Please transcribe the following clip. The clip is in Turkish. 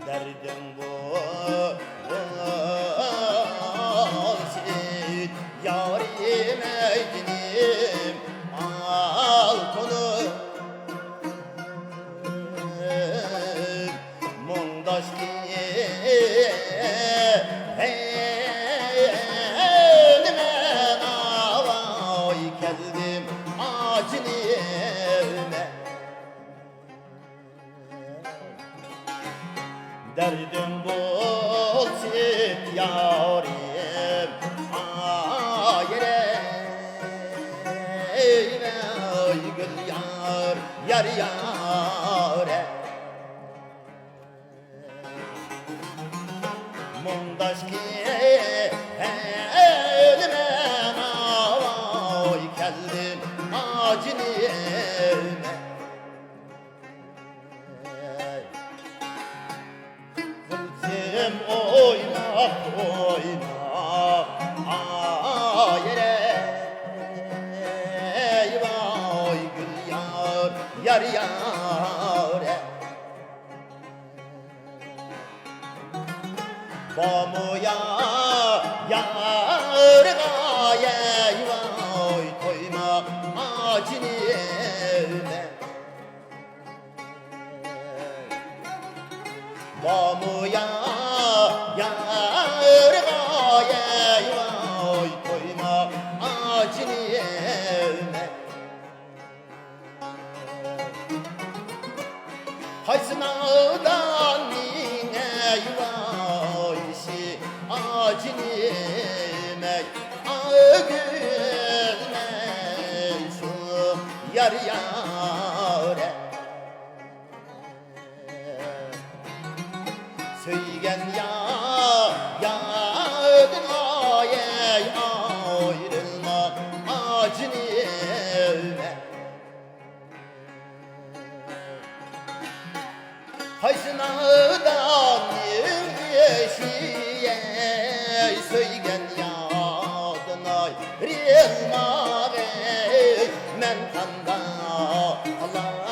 Derdim bu olsun yarim eydinim altını mundaş elime avay geldim acını evime. Derdim bulsun yarim ayre ey gül yar yar yare mundaş ki elime avay geldim acını evime. Oyna oyna ayre vay gül yar yar yare bamuya yar gaye vay koyma acını evime. Bamuya yar gaye vay koyma acını evime. Haysınağdan nine vaysi acını evime. Ağülmen şu yar yare söygen yadın ay ayrılma acını evime. Haysınağdan yeşiye söygen yadın ayrılma men kanda Allah